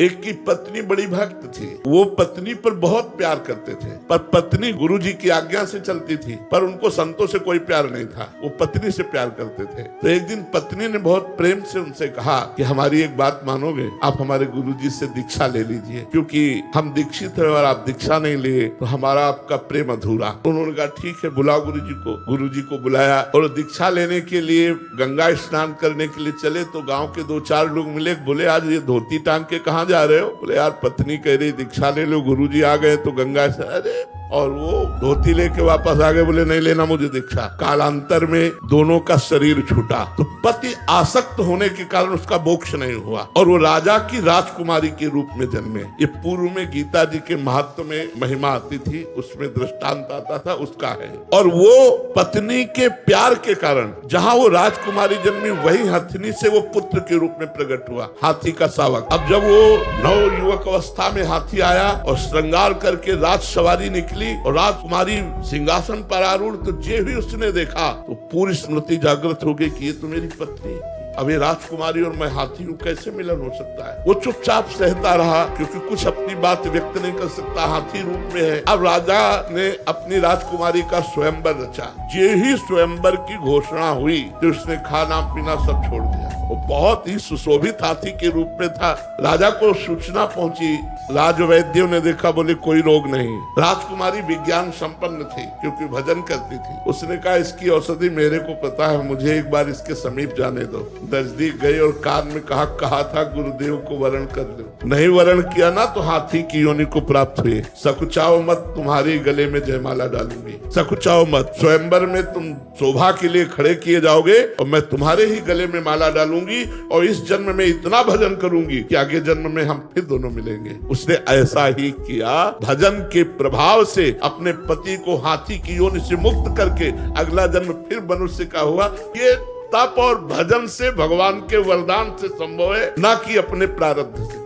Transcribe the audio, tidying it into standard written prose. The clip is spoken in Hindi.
एक की पत्नी बड़ी भक्त थी। वो पत्नी पर बहुत प्यार करते थे, पर पत्नी गुरुजी की आज्ञा से चलती थी, पर उनको संतों से कोई प्यार नहीं था। वो पत्नी से प्यार करते थे। तो एक दिन पत्नी ने बहुत प्रेम से उनसे कहा कि हमारी एक बात मानोगे, आप हमारे गुरुजी से दीक्षा ले लीजिए, क्योंकि हम दीक्षित है और आप दीक्षा नहीं लिए तो हमारा आपका प्रेम अधूरा। उन्होंने कहा ठीक है, बुलाओ गुरुजी को। गुरुजी को बुलाया और दीक्षा लेने के लिए गंगा स्नान करने के लिए चले तो गांव के 2-4 लोग मिले। बोले आज ये धोती टांग के कहाँ जा रहे हो? बोले यार पत्नी कह रही दीक्षा ले लो, गुरुजी आ गए तो गंगा से। अरे और वो धोती लेके वापस आ गए, बोले नहीं लेना मुझे दीक्षा। कालांतर में दोनों का शरीर छूटा। तो पति आसक्त होने के कारण उसका मोक्ष नहीं हुआ और वो राजा की राजकुमारी के रूप में जन्मे। ये पूर्व में गीता जी के महत्व में महिमा आती थी, उसमें दृष्टांत आता था, उसका है। और वो पत्नी के प्यार के कारण जहाँ वो राजकुमारी जन्मी, वही हथिनी से वो पुत्र के रूप में प्रकट हुआ, हाथी का शावक। अब जब वो नव युवक अवस्था में हाथी आया और श्रृंगार करके राज सवारी निकली और राजकुमारी सिंहासन पर आरूढ़, तो जे भी उसने देखा तो पूरी स्मृति जागृत हो गई कि ये तो मेरी पत्नी। अब ये राजकुमारी और मैं हाथी हूँ, कैसे मिलन हो सकता है? वो चुपचाप सहता रहा, क्योंकि कुछ अपनी बात व्यक्त नहीं कर सकता, हाथी रूप में है। अब राजा ने अपनी राजकुमारी का स्वयंवर रचा। ये ही स्वयंवर की घोषणा हुई तो उसने खाना पीना सब छोड़ दिया। वो बहुत ही सुशोभित हाथी के रूप में था। राजा को सूचना पहुंची, राजवैद्यों ने देखा, बोले कोई रोग नहीं। राजकुमारी विज्ञान संपन्न थी क्योंकि भजन करती थी। उसने कहा इसकी औषधि मेरे को पता है, मुझे एक बार इसके समीप जाने दो। नजदीक गई और कान में कहा था गुरुदेव को वरण कर लो। नहीं वरण किया ना तो हाथी की योनि को प्राप्त हुई। सकुचाओ मत, तुम्हारी गले में जयमाला डालूंगी। सकुचाओ मत, स्वयंवर में तुम शोभा के लिए खड़े किए जाओगे और मैं तुम्हारे ही गले में माला डालूंगी और इस जन्म में इतना भजन करूंगी कि आगे जन्म में हम फिर दोनों मिलेंगे। उसने ऐसा ही किया। भजन के प्रभाव से अपने पति को हाथी की योनि से मुक्त करके अगला जन्म फिर मनुष्य का हुआ। ये तप और भजन से, भगवान के वरदान से संभव है, ना कि अपने प्रारब्ध से।